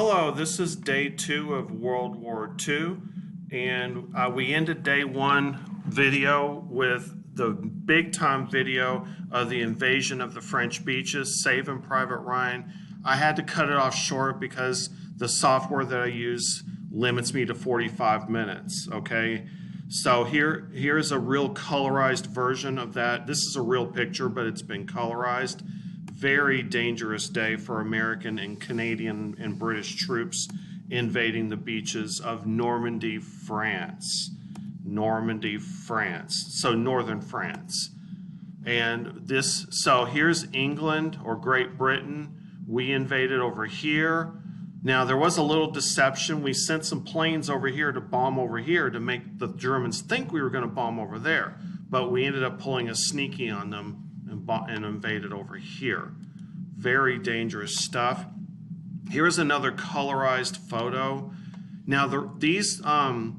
Hello, this is day 2 of World War II, and we ended day 1 video with the big time video of the invasion of the French beaches, Saving Private Ryan. I had to cut it off short because the software that I use limits me to 45 minutes, okay? So here's a real colorized version of that. This is a real picture, but it's been colorized. Very dangerous day for American and Canadian and British troops invading the beaches of Normandy, France. Normandy, France. So northern France. And so here's England or Great Britain. We invaded over here. Now there was a little deception. We sent some planes over here to bomb over here to make the Germans think we were going to bomb over there. But we ended up pulling a sneaky on them and invaded over here. Very dangerous stuff. Here's another colorized photo. Now these are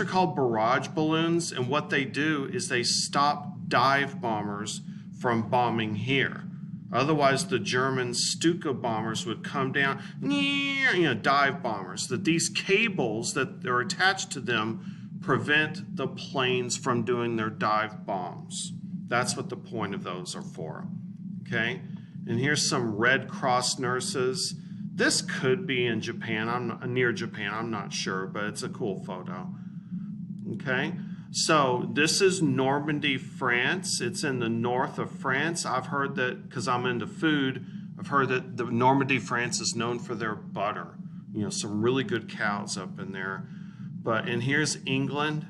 called barrage balloons, and what they do is they stop dive bombers from bombing here. Otherwise, the German Stuka bombers would come down, dive bombers. These cables that are attached to them prevent the planes from doing their dive bombs. That's what the point of those are for, okay? And here's some Red Cross nurses. This could be in Japan, near Japan, I'm not sure, but it's a cool photo, okay? So this is Normandy, France. It's in the north of France. I've heard that, because I'm into food, I've heard that the Normandy, France is known for their butter. You know, some really good cows up in there. And here's England,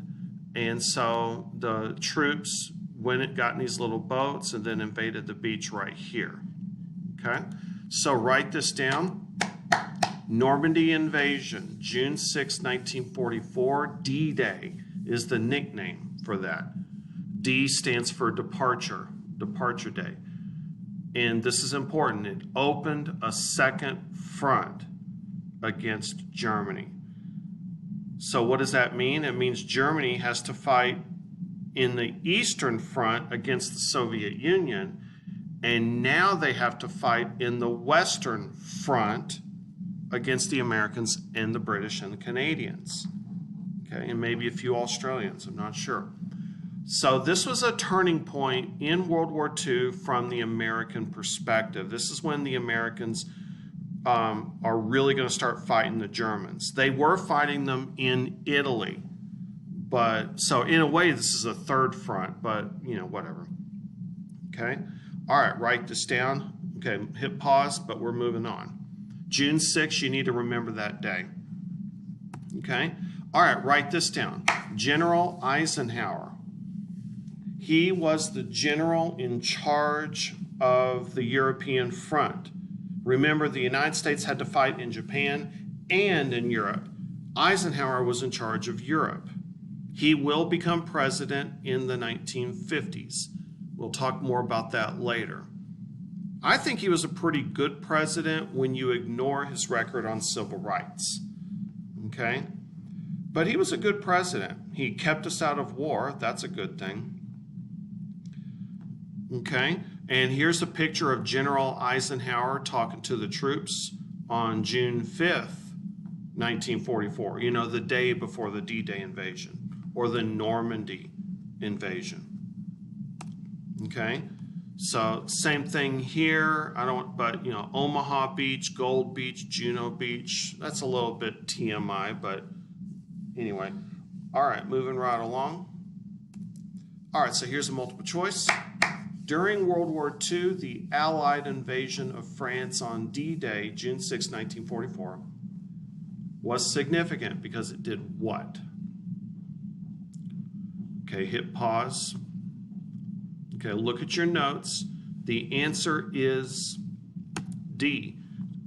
and so the troops got in these little boats and then invaded the beach right here. Okay, so write this down. Normandy invasion, June 6, 1944. D-Day is the nickname for that. D stands for departure day. And this is important. It opened a second front against Germany. So what does that mean? It means Germany has to fight in the Eastern Front against the Soviet Union, and now they have to fight in the Western Front against the Americans and the British and the Canadians. Okay, and maybe a few Australians, I'm not sure. So this was a turning point in World War II from the American perspective. This is when the Americans are really going to start fighting the Germans. They were fighting them in Italy. But so in a way, this is a third front, but you know, whatever. Okay. All right, write this down. Okay, hit pause, but we're moving on. June 6th, you need to remember that day. Okay. All right, write this down. General Eisenhower. He was the general in charge of the European front. Remember, the United States had to fight in Japan and in Europe. Eisenhower was in charge of Europe. He will become president in the 1950s. We'll talk more about that later. I think he was a pretty good president when you ignore his record on civil rights. Okay? But he was a good president. He kept us out of war. That's a good thing. Okay? And here's a picture of General Eisenhower talking to the troops on June 5th, 1944. You know, the day before the D-Day invasion, or the Normandy invasion. Okay, so same thing here. But you know, Omaha Beach, Gold Beach, Juno Beach. That's a little bit TMI, but anyway. All right, moving right along. All right, so here's a multiple choice. During World War II, the Allied invasion of France on D-Day, June 6, 1944, was significant because it did what? Okay, hit pause. Okay, look at your notes. The answer is D.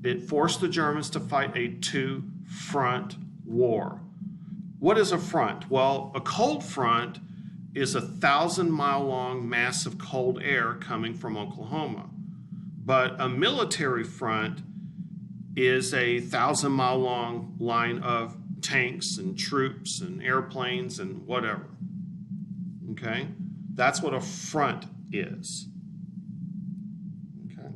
It forced the Germans to fight a two-front war. What is a front? Well, a cold front is a 1,000-mile-long mass of cold air coming from Oklahoma. But a military front is a 1,000-mile-long line of tanks and troops and airplanes and whatever. Okay? That's what a front is. Okay?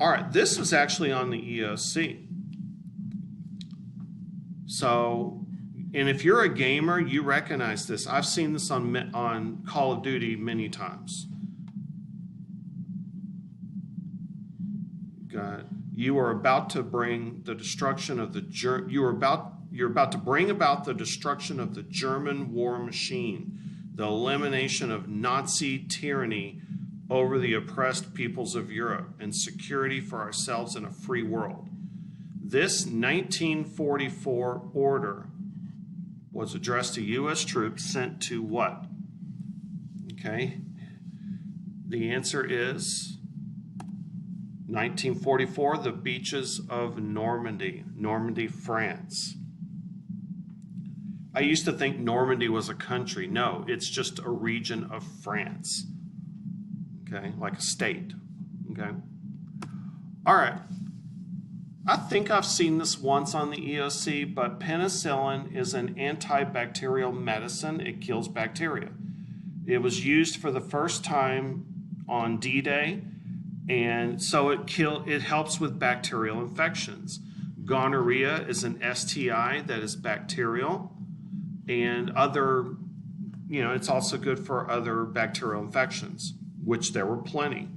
All right, this was actually on the EOC. So, and if you're a gamer, you recognize this. I've seen this on Call of Duty many times. You are about to bring the destruction of the you're about to bring about the destruction of the German war machine, the elimination of Nazi tyranny over the oppressed peoples of Europe, and security for ourselves in a free world. This 1944 order was addressed to U.S. troops sent to what? Okay. The answer is 1944, the beaches of Normandy, France. I used to think Normandy was a country. No, it's just a region of France. Okay, like a state. Okay. All right. I think I've seen this once on the EOC, but penicillin is an antibacterial medicine. It kills bacteria. It was used for the first time on D-Day, and so it helps with bacterial infections. Gonorrhea is an STI that is bacterial, and it's also good for other bacterial infections, which there were plenty.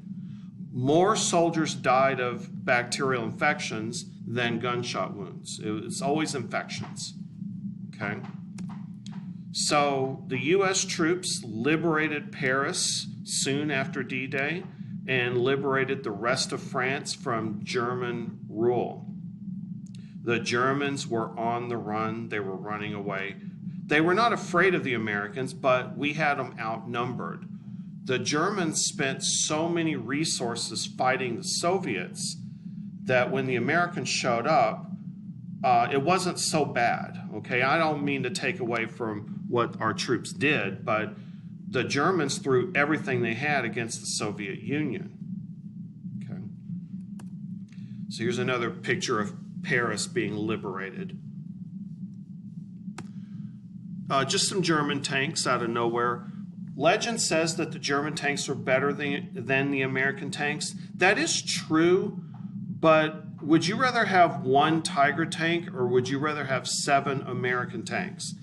More soldiers died of bacterial infections than gunshot wounds. It's always infections, okay? So the U.S. troops liberated Paris soon after D-Day and liberated the rest of France from German rule. The Germans were on the run. They were running away. They were not afraid of the Americans, but we had them outnumbered. The Germans spent so many resources fighting the Soviets that when the Americans showed up, it wasn't so bad, okay? I don't mean to take away from what our troops did, but the Germans threw everything they had against the Soviet Union, okay? So here's another picture of Paris being liberated. Just some German tanks out of nowhere. Legend says that the German tanks were better than the American tanks. That is true, but would you rather have one Tiger tank or would you rather have 7 American tanks?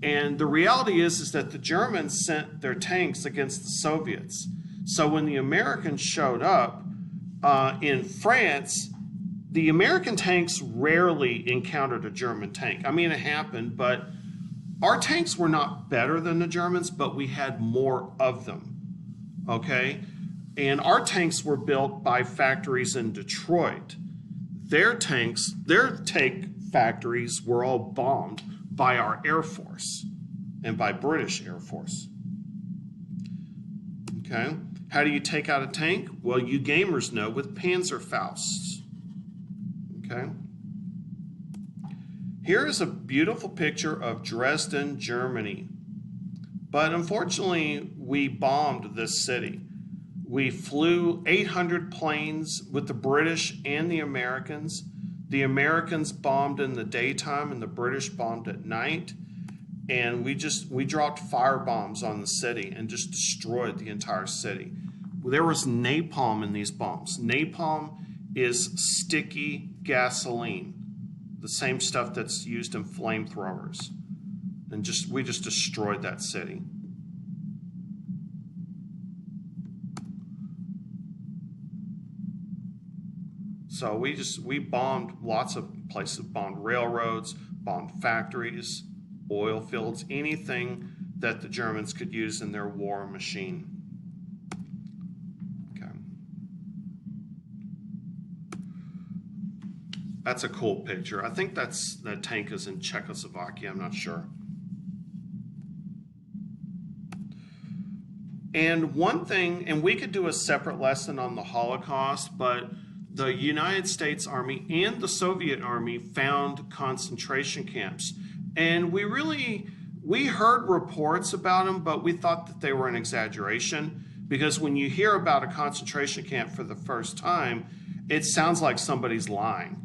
And the reality is that the Germans sent their tanks against the Soviets. So when the Americans showed up in France, the American tanks rarely encountered a German tank. I mean, it happened, but our tanks were not better than the Germans, but we had more of them, okay? And our tanks were built by factories in Detroit. Their tank factories were all bombed by our Air Force and by British Air Force, okay? How do you take out a tank? Well, you gamers know, with Panzerfausts, okay? Here is a beautiful picture of Dresden, Germany. But unfortunately, we bombed this city. We flew 800 planes with the British and the Americans. The Americans bombed in the daytime and the British bombed at night. And we dropped fire bombs on the city and just destroyed the entire city. There was napalm in these bombs. Napalm is sticky gasoline, the same stuff that's used in flamethrowers. And we just destroyed that city. So we bombed lots of places, bombed railroads, bombed factories, oil fields, anything that the Germans could use in their war machine. Okay. That's a cool picture. I think that tank is in Czechoslovakia, I'm not sure. And one thing, and we could do a separate lesson on the Holocaust, but the United States Army and the Soviet Army found concentration camps. And we heard reports about them, but we thought that they were an exaggeration, because when you hear about a concentration camp for the first time, it sounds like somebody's lying.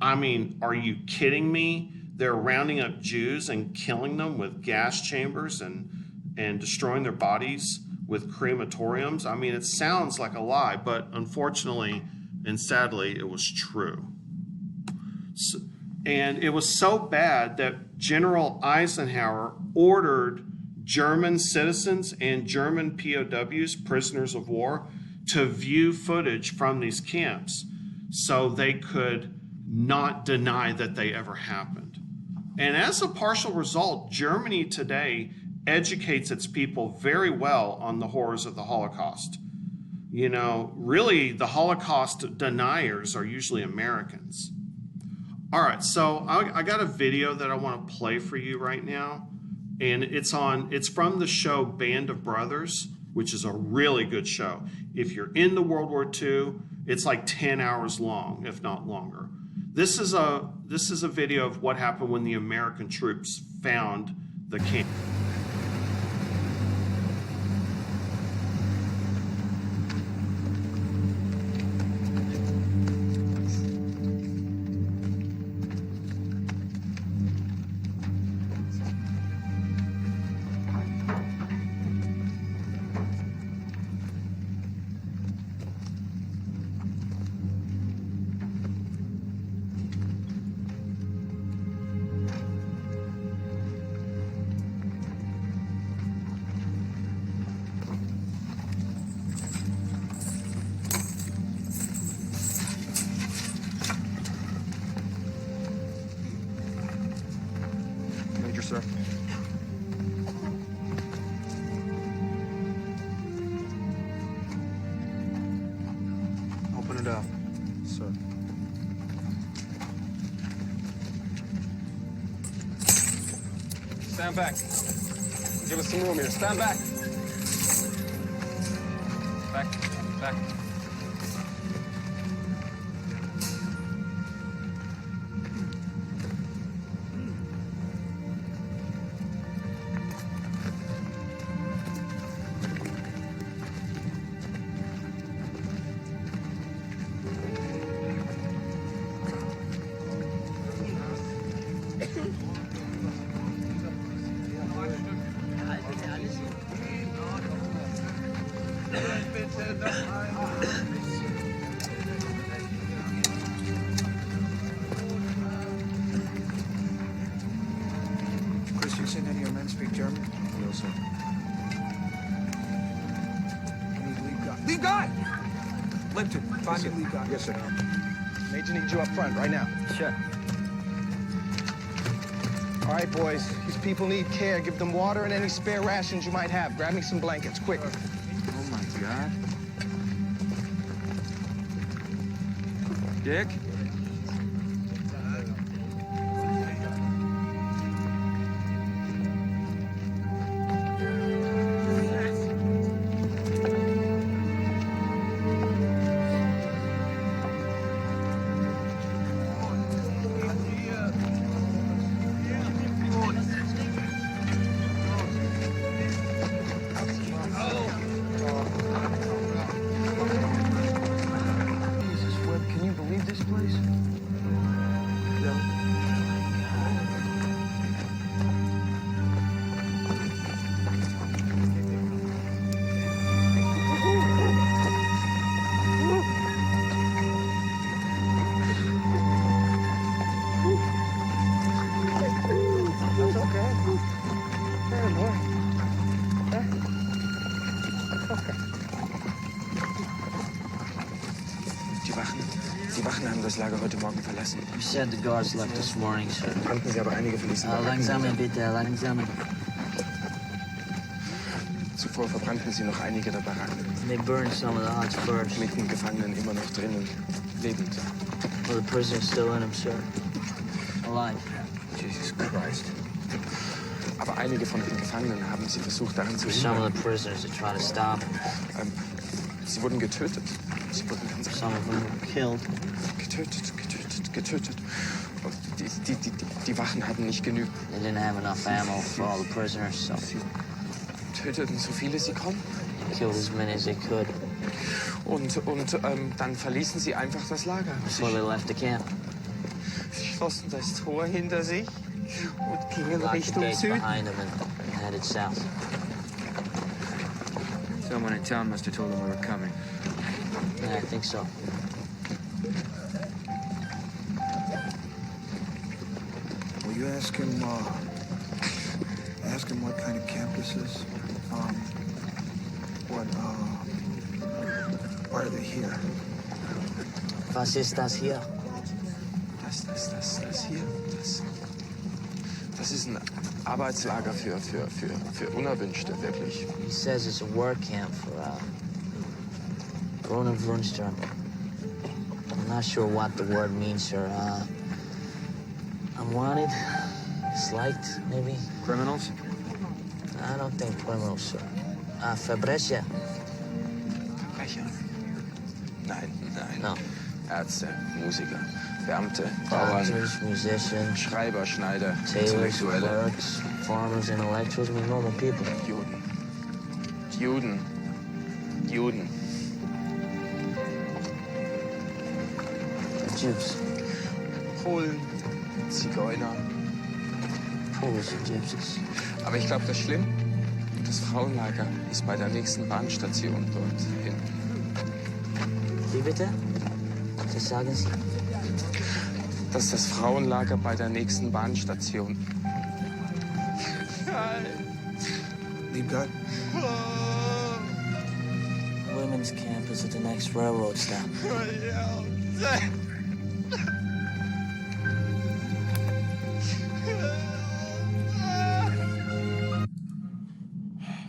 I mean, are you kidding me? They're rounding up Jews and killing them with gas chambers and destroying their bodies with crematoriums. I mean, it sounds like a lie, but unfortunately, And sadly, it was true. So, and it was so bad that General Eisenhower ordered German citizens and German POWs, prisoners of war, to view footage from these camps so they could not deny that they ever happened. And as a partial result, Germany today educates its people very well on the horrors of the Holocaust. You know, really, the Holocaust deniers are usually Americans. All right, so I got a video that I want to play for you right now, and it's from the show Band of Brothers, which is a really good show. If you're into World War II, it's like 10 hours long, if not longer. This is a video of what happened when the American troops found the camp. Sir. Open it up, sir. Stand back. Give us some room here. Stand back. Back. Chris, you seen any of your men speak German? No, sir. I need lead guy. Lead guy! Limpton, find me lead guy. Yes, sir. Major needs you up front right now. Sure. All right, boys. These people need care. Give them water and any spare rations you might have. Grab me some blankets, quick. Oh, my God. Dick? Die Wachen haben das Lager heute Morgen verlassen. You said the guards left this morning, sir. Konnten Sie aber einige verließen. Langsam bitte, langsam. Zuvor verbrannten sie noch einige der Baracken. They burned some of the huts first. Mit den Gefangenen immer noch drinnen, lebend. Well, the prisoners still in them, sir. Alive. Jesus Christ. Aber einige von den Gefangenen haben sie versucht, daran zu Some hindern. of the prisoners that tried to stop him. Sie wurden getötet. Sie wurden ganz Some of them were killed. getötet. Und die Wachen hatten nicht genügend. They didn't have enough ammo for all the prisoners, so Sie töteten so viele sie konnten. they killed as many as they could. Und dann verließen sie einfach das Lager. So they left the camp. Sie schlossen das Tor hinter sich und gingen Locked the Richtung gates Süden. behind them and headed south. Someone in town must have told them we were coming. Yeah, I think so. Ask him what kind of camp this is. Why are they here? Was ist das hier? Das hier, das ist ein Arbeitslager für Unerwünschte, wirklich. He says it's a work camp for Unverwünschte. I'm not sure what the word means, sir. Unwanted, disliked, maybe. Criminals? I don't think criminals, sir. Verbrecher. Verbrecher? Nein. No. Ärzte, Musiker, Beamte, Bauern, Doctors, musicians, Schreiber, Schneider, tailors, Intellektuelle, clerks, farmers, intellectuals, I mean, normal people. Juden. Jews. Polen, Zigeuner. Polish and gypsies. Aber ich glaube, das ist schlimm. Das Frauenlager ist bei der nächsten Bahnstation dort hinten. Wie bitte? Was sagen Sie? Das ist das Frauenlager bei der nächsten Bahnstation. Leave God? Women's camp is at the next railroad stop.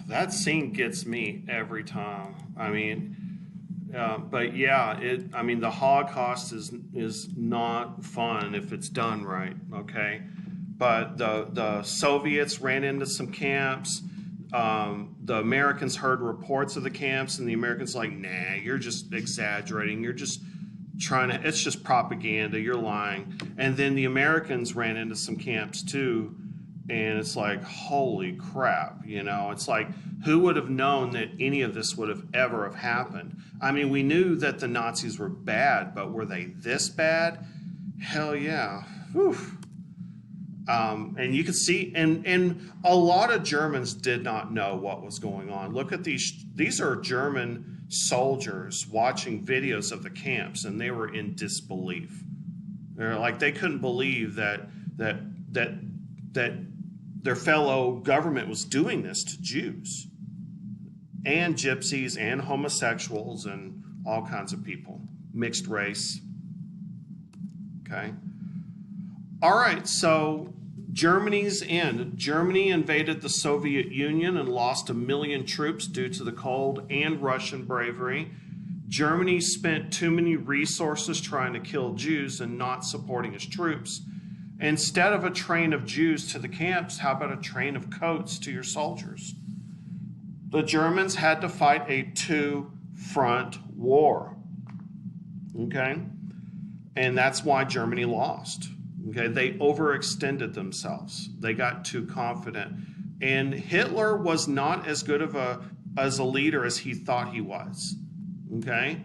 That scene gets me every time. I mean, but yeah, the Holocaust is not fun if it's done right, okay? But the Soviets ran into some camps. The Americans heard reports of the camps, and the Americans like, nah, you're just exaggerating. You're just it's just propaganda. You're lying. And then the Americans ran into some camps too, and it's like, holy crap, it's like, who would have known that any of this would have ever have happened? I mean, we knew that the Nazis were bad, but were they this bad? Hell yeah. Whew. And you can see, and a lot of Germans did not know what was going on. Look at these are German soldiers watching videos of the camps, and they were in disbelief. They're like, they couldn't believe that their fellow government was doing this to Jews and gypsies and homosexuals and all kinds of people, mixed race. Okay. All right, so Germany's end. Germany invaded the Soviet Union and lost 1 million troops due to the cold and Russian bravery. Germany spent too many resources trying to kill Jews and not supporting its troops. Instead of a train of Jews to the camps, how about a train of coats to your soldiers? The Germans had to fight a two-front war, okay? And that's why Germany lost, okay? They overextended themselves. They got too confident. And Hitler was not as good of a leader as he thought he was, okay?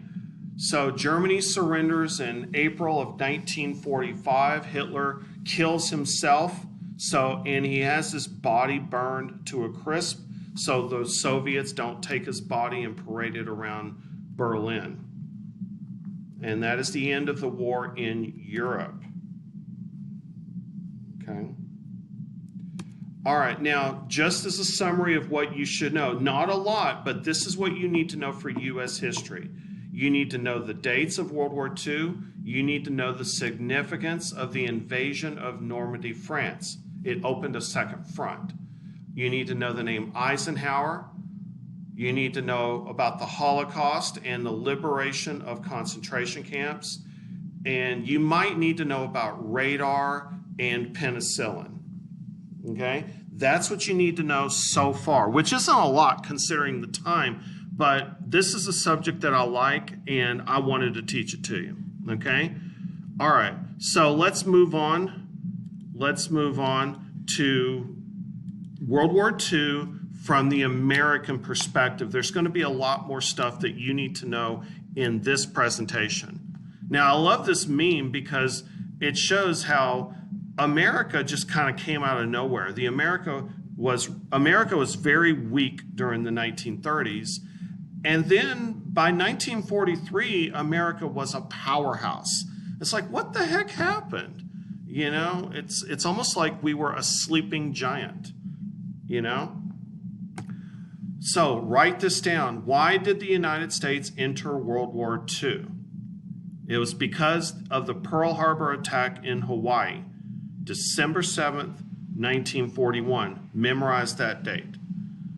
So Germany surrenders in April of 1945. Hitler kills himself, and he has his body burned to a crisp so the Soviets don't take his body and parade it around Berlin. And that is the end of the war in Europe. Okay. All right, now, just as a summary of what you should know, not a lot, but this is what you need to know for U.S. history. You need to know the dates of World War II. You need to know the significance of the invasion of Normandy, France. It opened a second front. You need to know the name Eisenhower. You need to know about the Holocaust and the liberation of concentration camps. And you might need to know about radar and penicillin. Okay? That's what you need to know so far, which isn't a lot considering the time. But this is a subject that I like, and I wanted to teach it to you, okay? All right, so let's move on. Let's move on to World War II from the American perspective. There's going to be a lot more stuff that you need to know in this presentation. Now, I love this meme because it shows how America just kind of came out of nowhere. America was very weak during the 1930s. And then by 1943, America was a powerhouse. It's like, what the heck happened? You know, it's almost like we were a sleeping giant, you know? So write this down. Why did the United States enter World War II? It was because of the Pearl Harbor attack in Hawaii, December 7th, 1941. Memorize that date.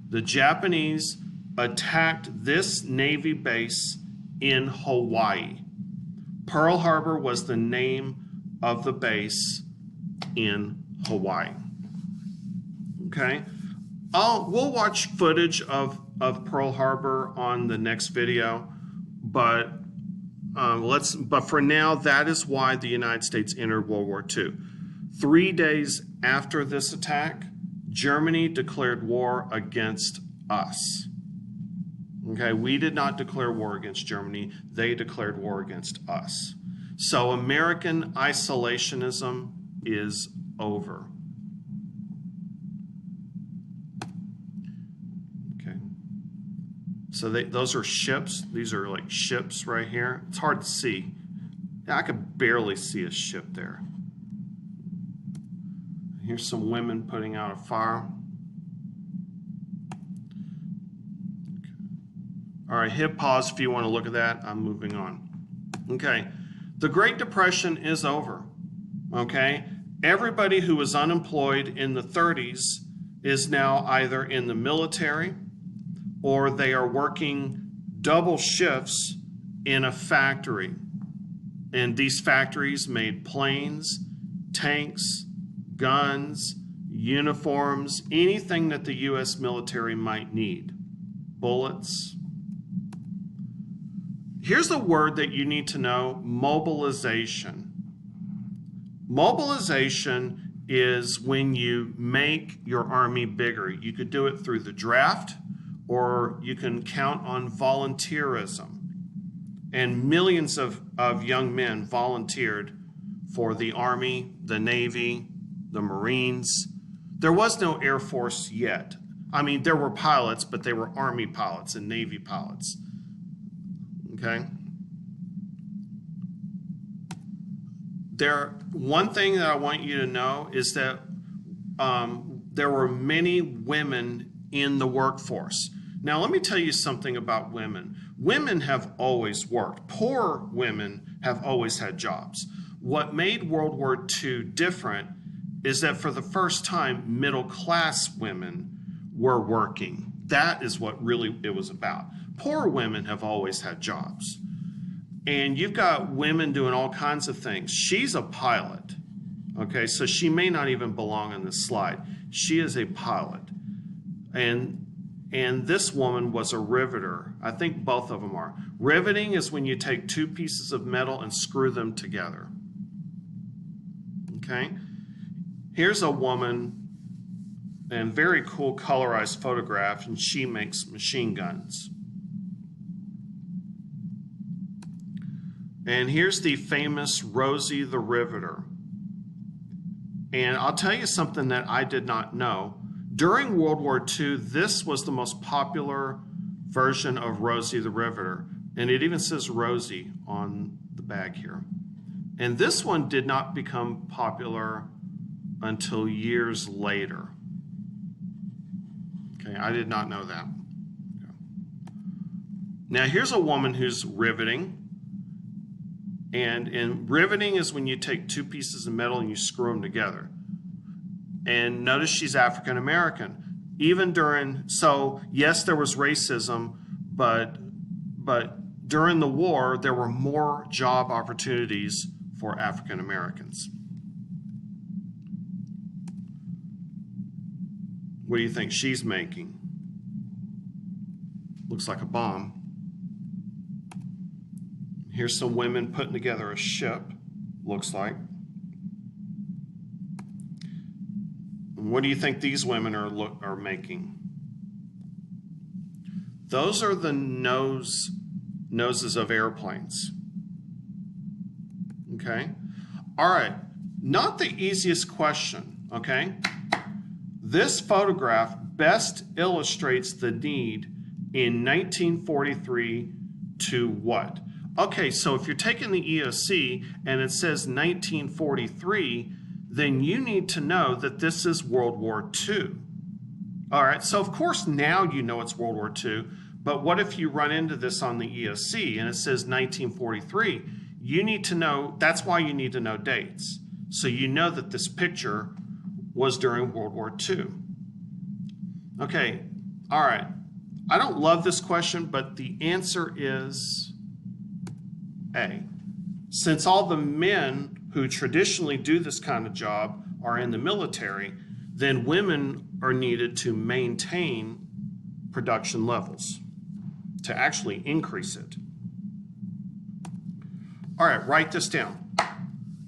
The Japanese attacked this Navy base in Hawaii. Pearl Harbor was the name of the base in Hawaii. Okay? We'll watch footage of Pearl Harbor on the next video, but for now, that is why the United States entered World War II. 3 days after this attack, Germany declared war against us. Okay, we did not declare war against Germany. They declared war against us. So American isolationism is over. Okay. So those are ships. These are like ships right here. It's hard to see. I could barely see a ship there. Here's some women putting out a fire. Okay. All right, hit pause if you want to look at that. I'm moving on. Okay, the Great Depression is over. Okay, everybody who was unemployed in the 30s is now either in the military or they are working double shifts in a factory. And these factories made planes, tanks, guns, uniforms, anything that the U.S. military might need. Bullets. Here's a word that you need to know: mobilization. Mobilization is when you make your army bigger. You could do it through the draft, or you can count on volunteerism. And millions of young men volunteered for the Army, the Navy, the Marines. There was no Air Force yet. I mean, there were pilots, but they were Army pilots and Navy pilots. Okay? One thing that I want you to know is that there were many women in the workforce. Now, let me tell you something about women. Women have always worked. Poor women have always had jobs. What made World War II different is that for the first time, middle-class women were working. That is what really it was about. Poor women have always had jobs. And you've got women doing all kinds of things. She's a pilot, okay? So she may not even belong on this slide. She is a pilot. And this woman was a riveter. I think both of them are. Riveting is when you take two pieces of metal and screw them together. Okay? Here's a woman, and very cool colorized photograph, and she makes machine guns. And here's the famous Rosie the Riveter. And I'll tell you something that I did not know. During World War II, this was the most popular version of Rosie the Riveter. And it even says Rosie on the bag here. And this one did not become popular until years later. Okay, I did not know that. Okay. Now here's a woman who's riveting. And riveting is when you take two pieces of metal and you screw them together. And notice she's African American. Even during, so yes, there was racism, but during the war, there were more job opportunities for African Americans. What do you think she's making? Looks like a bomb. Here's some women putting together a ship, looks like. What do you think these women are making? Those are the noses of airplanes. Okay? All right, not the easiest question, okay? This photograph best illustrates the need in 1943 to what? Okay, so if you're taking the EOC and it says 1943, then you need to know that this is World War II. All right, so of course now you know it's World War II, but what if you run into this on the ESC and it says 1943? You need to know, that's why you need to know dates. So you know that this picture was during World War II. Okay, all right. I don't love this question, but the answer is A. Since all the men who traditionally do this kind of job are in the military, then women are needed to maintain production levels, to actually increase it. All right, write this down.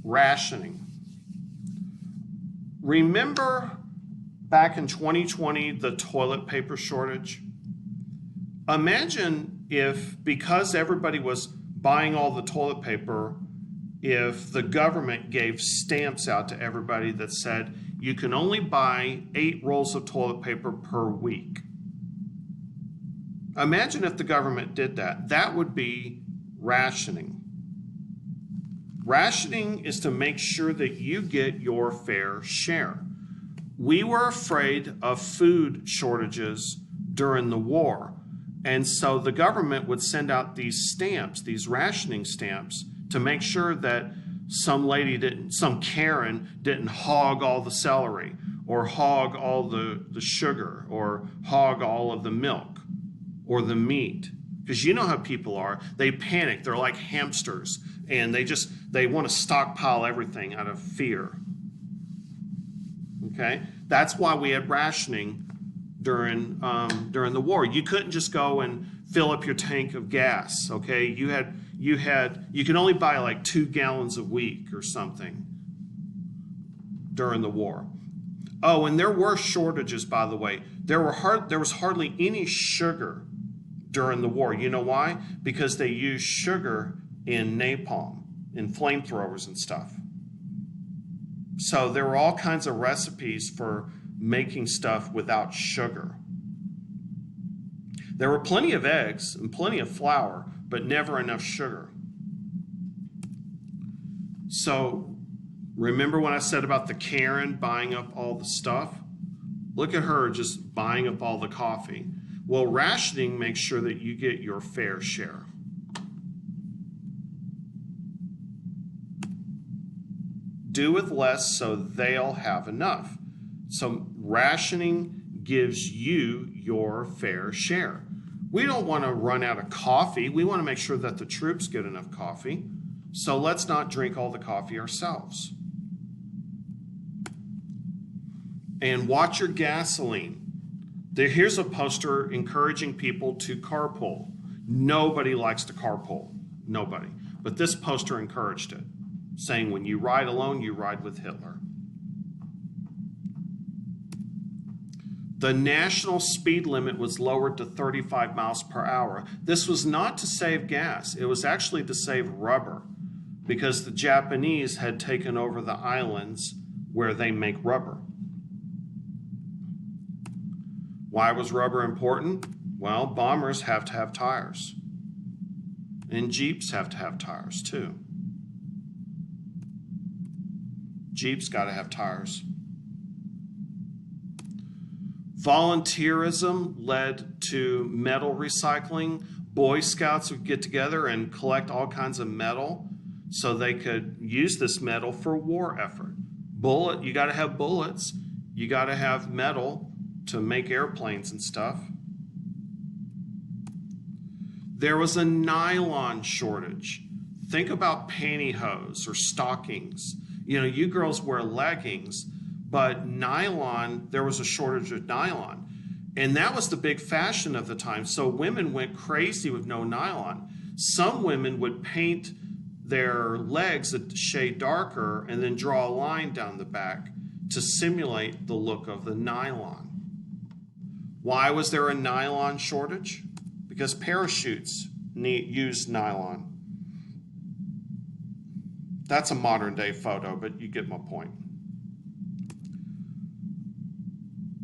Rationing. Remember back in 2020, the toilet paper shortage? Imagine if, because everybody was buying all the toilet paper, if the government gave stamps out to everybody that said you can only buy 8 rolls of toilet paper per week. Imagine if the government did that. That would be rationing. Rationing is to make sure that you get your fair share. We were afraid of food shortages during the war, and so the government would send out these stamps, these rationing stamps, to make sure that some Karen didn't hog all the celery, or hog all the sugar, or hog all of the milk, or the meat. Because you know how people are. They panic. They're like hamsters, and they want to stockpile everything out of fear. Okay? That's why we had rationing during the war. You couldn't just go and fill up your tank of gas, okay? You could only buy like 2 gallons a week or something during the war. Oh, and there were shortages, by the way. There was hardly any sugar during the war. You know why? Because they used sugar in napalm, in flamethrowers and stuff. So there were all kinds of recipes for making stuff without sugar. There were plenty of eggs and plenty of flour, but never enough sugar. So remember when I said about the Karen buying up all the stuff? Look at her just buying up all the coffee. Well, rationing makes sure that you get your fair share. Do with less so they'll have enough. So rationing gives you your fair share. We don't want to run out of coffee. We want to make sure that the troops get enough coffee. So let's not drink all the coffee ourselves. And watch your gasoline. Here's a poster encouraging people to carpool. Nobody likes to carpool. Nobody. But this poster encouraged it, saying when you ride alone, you ride with Hitler. The national speed limit was lowered to 35 miles per hour. This was not to save gas. It was actually to save rubber, because the Japanese had taken over the islands where they make rubber. Why was rubber important? Well, bombers have to have tires. And Jeeps have to have tires too. Jeeps got to have tires. Volunteerism led to metal recycling. Boy Scouts would get together and collect all kinds of metal so they could use this metal for war effort. You got to have bullets. You got to have metal to make airplanes and stuff. There was a nylon shortage. Think about pantyhose or stockings. You know, you girls wear leggings, but nylon, there was a shortage of nylon. And that was the big fashion of the time. So women went crazy with no nylon. Some women would paint their legs a shade darker and then draw a line down the back to simulate the look of the nylon. Why was there a nylon shortage? Because parachutes use nylon. That's a modern day photo, but you get my point.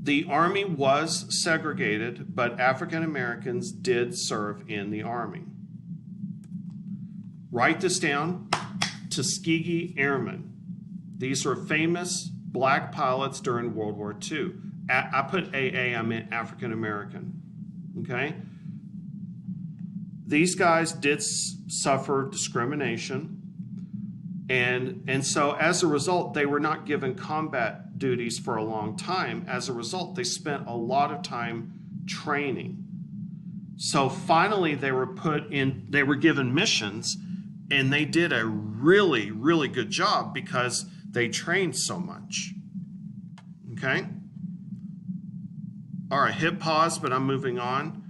The Army was segregated, but African Americans did serve in the Army. Write this down. Tuskegee Airmen. These were famous black pilots during World War II. I put AA, I meant African American, okay? These guys did suffer discrimination, and so as a result, they were not given combat duties for a long time. As a result, they spent a lot of time training. So finally, they were given missions, and they did a really, really good job because they trained so much. Okay? All right, hit pause, but I'm moving on.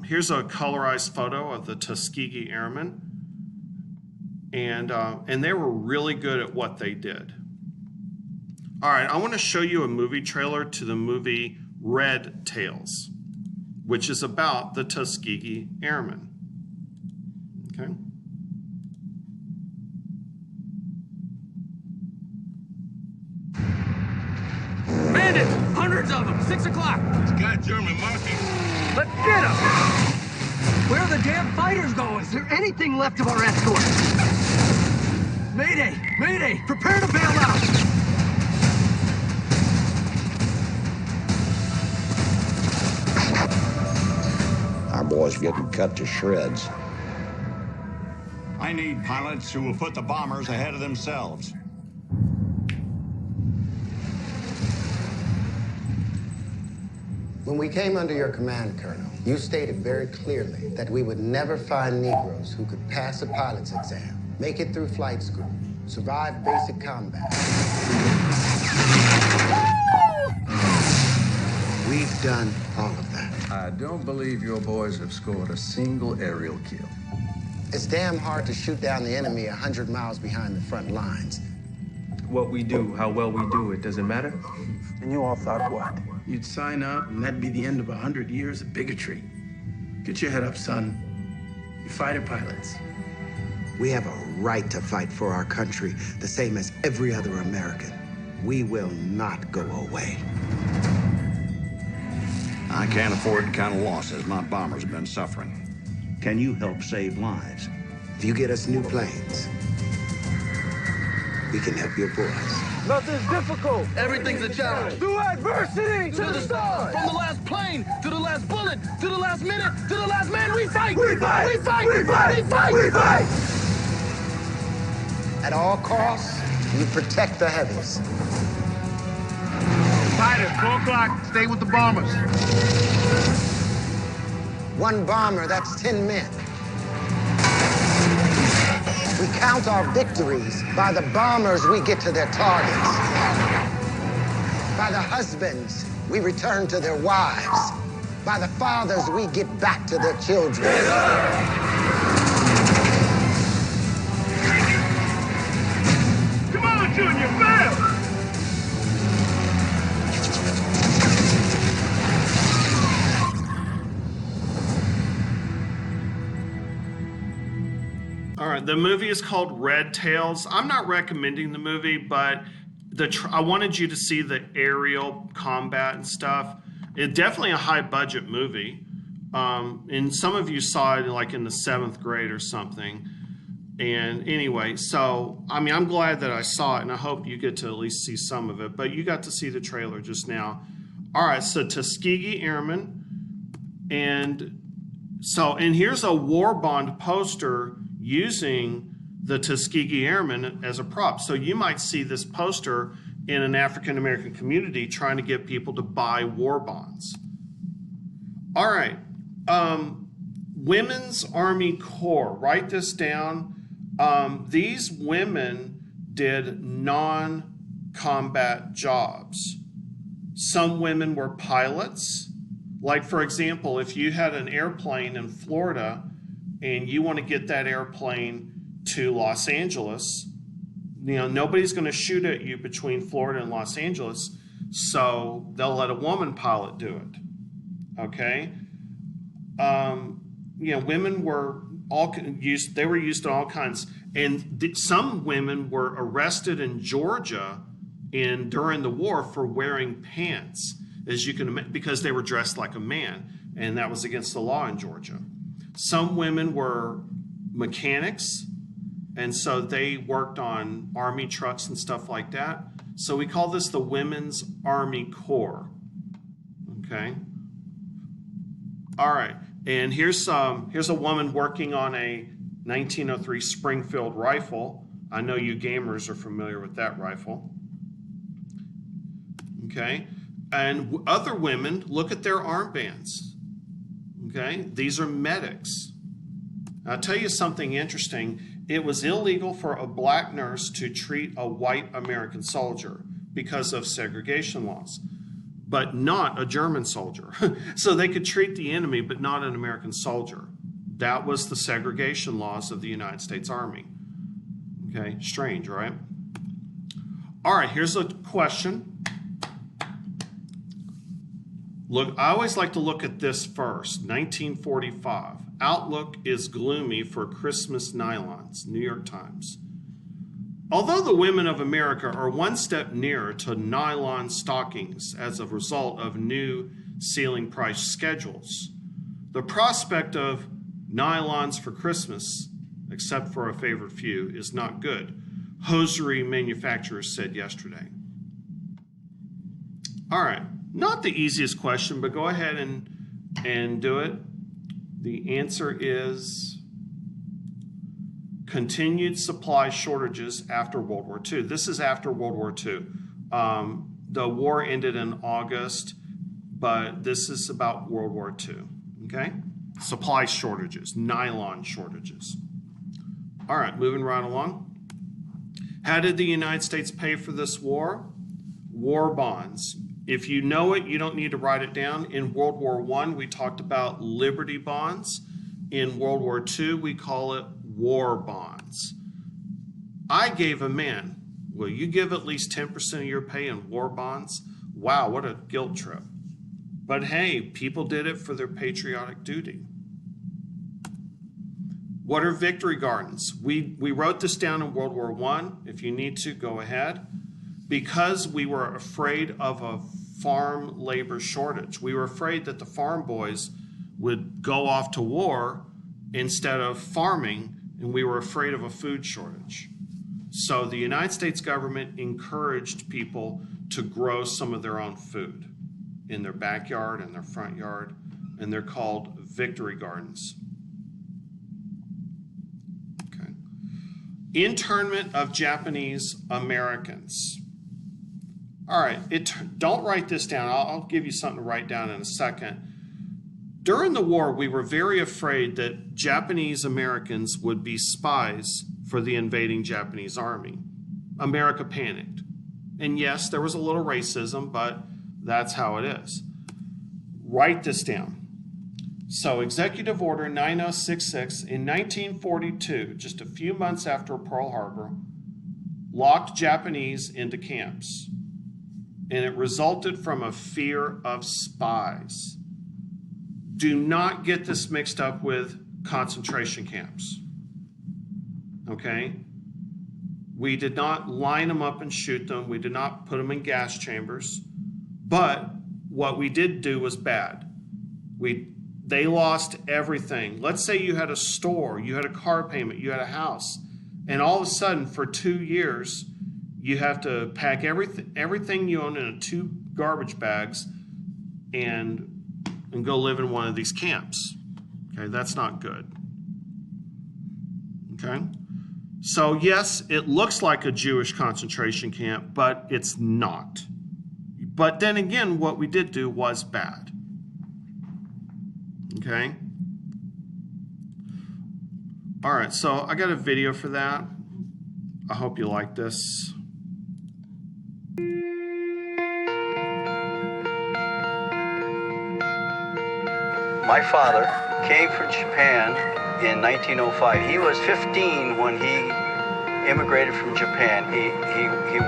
Here's a colorized photo of the Tuskegee Airmen, and they were really good at what they did. All right, I want to show you a movie trailer to the movie Red Tails, which is about the Tuskegee Airmen. Okay. Bandits! Hundreds of them! 6 o'clock! It's got German markings. Let's get them! Where are the damn fighters going? Is there anything left of our escort? Mayday! Mayday! Prepare to bail out! Our boys are getting cut to shreds. I need pilots who will put the bombers ahead of themselves. When we came under your command, Colonel, you stated very clearly that we would never find Negroes who could pass a pilot's exam, make it through flight school, survive basic combat. We've done all of that. I don't believe your boys have scored a single aerial kill. It's damn hard to shoot down the enemy 100 miles behind the front lines. What we do, how well we do it, doesn't matter? And you all thought what? You'd sign up, and that'd be the end of 100 years of bigotry. Get your head up, son. You're fighter pilots. We have a right to fight for our country, the same as every other American. We will not go away. I can't afford the kind of losses my bombers have been suffering. Can you help save lives? If you get us new planes, we can help your boys. Nothing's difficult. Everything's a challenge. Through adversity to the stars. From the last plane, to the last bullet, to the last minute, to the last man, we fight! We fight! We fight! We fight! We fight! We fight! At all costs, you protect the heavens. Pilots, 4 o'clock. Stay with the bombers. One bomber, that's 10 men. We count our victories by the bombers we get to their targets. By the husbands we return to their wives. By the fathers we get back to their children. Come on, Junior, fail! All right, the movie is called Red Tails. I'm not recommending the movie, but I wanted you to see the aerial combat and stuff. It's definitely a high budget movie. And some of you saw it like in the 7th grade or something. And anyway, so, I mean, I'm glad that I saw it, and I hope you get to at least see some of it. But you got to see the trailer just now. All right, so Tuskegee Airmen. And here's a war bond poster using the Tuskegee Airmen as a prop. So you might see this poster in an African-American community trying to get people to buy war bonds. All right, Women's Army Corps, write this down. These women did non-combat jobs. Some women were pilots. Like, for example, if you had an airplane in Florida and you want to get that airplane to Los Angeles, you know, nobody's going to shoot at you between Florida and Los Angeles, so they'll let a woman pilot do it. Okay? You know, women were used in all kinds, and some women were arrested in Georgia during the war for wearing pants, as you can imagine, because they were dressed like a man, and that was against the law in Georgia. Some women were mechanics, And so they worked on Army trucks and stuff like that. So we call this the Women's Army Corps. Okay. All right. And here's a woman working on a 1903 Springfield rifle. I know you gamers are familiar with that rifle. Okay. And other women, look at their armbands. Okay. These are medics. I'll tell you something interesting. It was illegal for a black nurse to treat a white American soldier because of segregation laws, but not a German soldier. So they could treat the enemy, but not an American soldier. That was the segregation laws of the United States Army. Okay, strange, right? All right, here's a question. Look, I always like to look at this first. 1945. Outlook is gloomy for Christmas nylons. New York Times. Although the women of America are one step nearer to nylon stockings as a result of new ceiling price schedules, the prospect of nylons for Christmas, except for a favored few, is not good, hosiery manufacturers said yesterday. All right, not the easiest question, but go ahead and do it. The answer is continued supply shortages after World War II. This is after World War II. The war ended in August, but this is about World War II, okay? Supply shortages, nylon shortages. All right, moving right along. How did the United States pay for this war? War bonds. If you know it, you don't need to write it down. In World War I, we talked about Liberty bonds. In World War II, we call it war bonds. I gave a man, will you give at least 10% of your pay in war bonds? Wow, what a guilt trip. But hey, people did it for their patriotic duty. What are victory gardens? We wrote this down in World War I. If you need to, go ahead. Because we were afraid of a farm labor shortage. We were afraid that the farm boys would go off to war instead of farming, and we were afraid of a food shortage. So the United States government encouraged people to grow some of their own food in their backyard and their front yard, and they're called victory gardens. Okay. Internment of Japanese Americans. All right, don't write this down. I'll give you something to write down in a second. During the war, we were very afraid that Japanese Americans would be spies for the invading Japanese army. America panicked. And yes, there was a little racism, but that's how it is. Write this down. So Executive Order 9066 in 1942, just a few months after Pearl Harbor, locked Japanese into camps. And it resulted from a fear of spies. Do not get this mixed up with concentration camps. Okay? We did not line them up and shoot them. We did not put them in gas chambers. But what we did do was bad. They lost everything. Let's say you had a store, you had a car payment, you had a house, and all of a sudden for 2 years, you have to pack everything you own in 2 garbage bags and go live in one of these camps. Okay, that's not good. Okay? So yes, it looks like a Jewish concentration camp, but it's not. But then again, what we did do was bad. Okay? All right, so I got a video for that. I hope you like this. My father came from Japan in 1905. He was 15 when he immigrated from Japan. He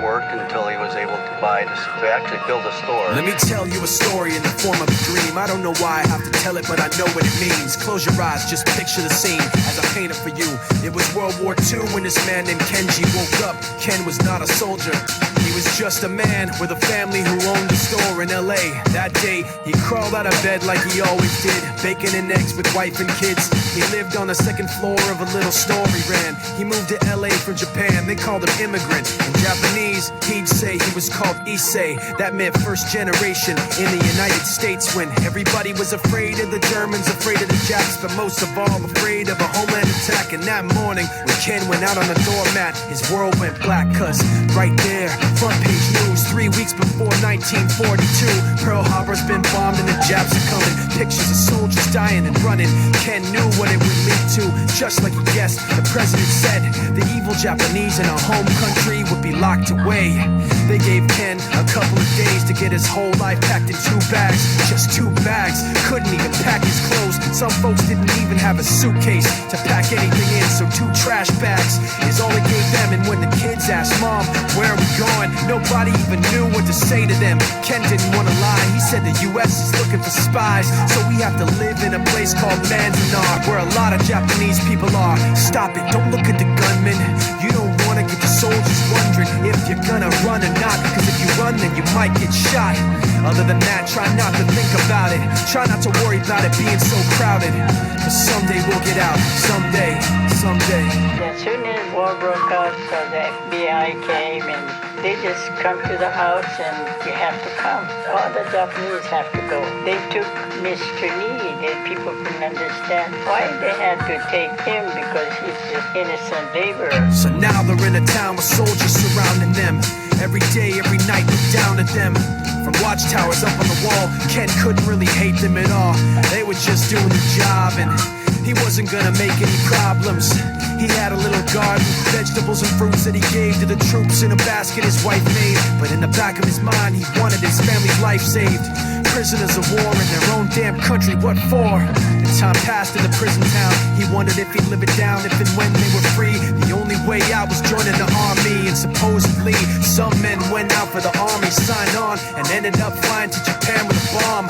worked until he was able to actually build a store. Let me tell you a story in the form of a dream. I don't know why I have to tell it, but I know what it means. Close your eyes, just picture the scene as I paint it for you. It was World War II when this man named Kenji woke up. Ken was not a soldier. He was was just a man with a family who owned a store in LA. That day, he crawled out of bed like he always did, bacon and eggs with wife and kids. He lived on the second floor of a little store he ran. He moved to LA from Japan, they called him immigrant. In Japanese, he'd say he was called Issei. That meant first generation in the United States, when everybody was afraid of the Germans, afraid of the Japs, but most of all afraid of a homeland attack. And that morning, when Ken went out on the doormat, his world went black, cause right there, front page news, 3 weeks before 1942, Pearl Harbor's been bombed and the Japs are coming. Pictures of soldiers dying and running. Ken knew what it would lead to, just like he guessed. The president said the evil Japanese in our home country would be locked away. They gave Ken a couple of days to get his whole life packed in 2 bags. Just 2 bags, couldn't even pack his clothes. Some folks didn't even have a suitcase to pack anything in, so 2 trash bags is all they gave them. And when the kids asked Mom, where are we going, nobody even knew what to say to them. Ken didn't want to lie, he said the US is looking for spies, so we have to live in a place called Manzanar, where a lot of Japanese people are. Stop it, don't look at the gunman. You don't want to get the soldiers wondering if you're gonna run or not, cause if you run then you might get shot. Other than that, try not to think about it. Try not to worry about it being so crowded, cause someday we'll get out. Someday, someday. As soon as war broke out, so the FBI came and they just come to the house and you have to come. All the Japanese have to go. They took Mr. Need and people couldn't understand why they had to take him, because he's just innocent laborer. So now they're in a town with soldiers surrounding them. Every day, every night, look down at them. From watchtowers up on the wall, Ken couldn't really hate them at all. They were just doing the job and he wasn't gonna make any problems. He had a little garden, vegetables and fruits that he gave to the troops in a basket his wife made. But in the back of his mind, he wanted his family's life saved. Prisoners of war in their own damn country, what for? And time passed in the prison town. He wondered if he'd live it down if and when they were free. The only way out was joining the army. And supposedly, some men went out for the army, signed on, and ended up flying to Japan with a bomb.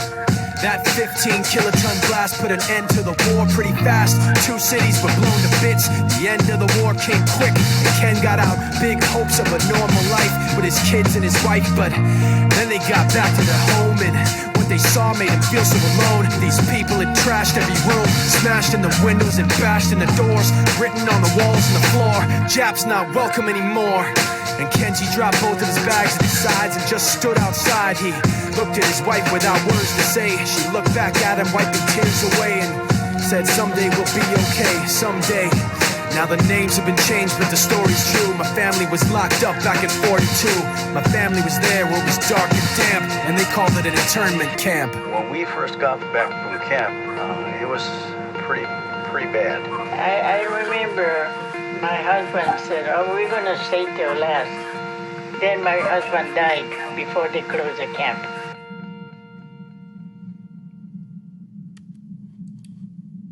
That 15-kiloton blast put an end to the war pretty fast. 2 cities were blown to bits. The end of the war came quick, and Ken got out. Big hopes of a normal life with his kids and his wife. But then they got back to their home, and what they saw made him feel so alone. These people had trashed every room, smashed in the windows and bashed in the doors, written on the walls and the floor, Japs not welcome anymore. And Kenji dropped both of his bags at his sides and just stood outside. He looked at his wife without words to say. She looked back at him, wiping tears away, and said, someday we'll be okay, someday. Now the names have been changed, but the story's true. My family was locked up back in 42. My family was there where it was dark and damp, and they called it an internment camp. When we first got back from camp, it was pretty bad. I remember my husband said, oh, we're going to stay till last. Then my husband died before they closed the camp.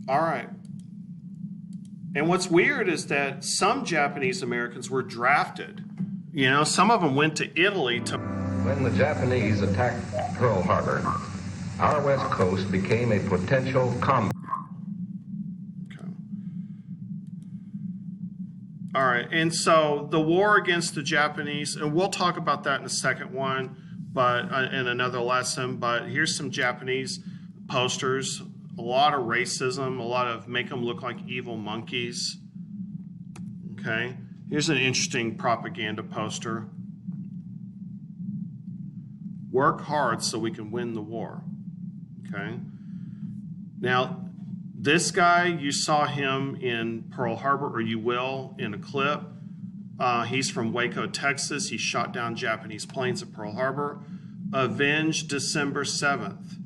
All right. And what's weird is that some Japanese Americans were drafted. You know, some of them went to Italy to... When the Japanese attacked Pearl Harbor, our west coast became a potential combat. All right, and so the war against the Japanese, and we'll talk about that in the second one, but in another lesson. But here's some Japanese posters. A lot of racism, a lot of make them look like evil monkeys. Okay, here's an interesting propaganda poster. Work hard so we can win the war. Okay, now. This guy, you saw him in Pearl Harbor, or you will in a clip. He's from Waco, Texas. He shot down Japanese planes at Pearl Harbor. Avenged December 7th.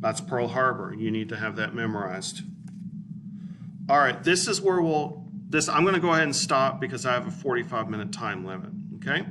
That's Pearl Harbor. You need to have that memorized. All right, this is where I'm going to go ahead and stop because I have a 45-minute time limit, okay?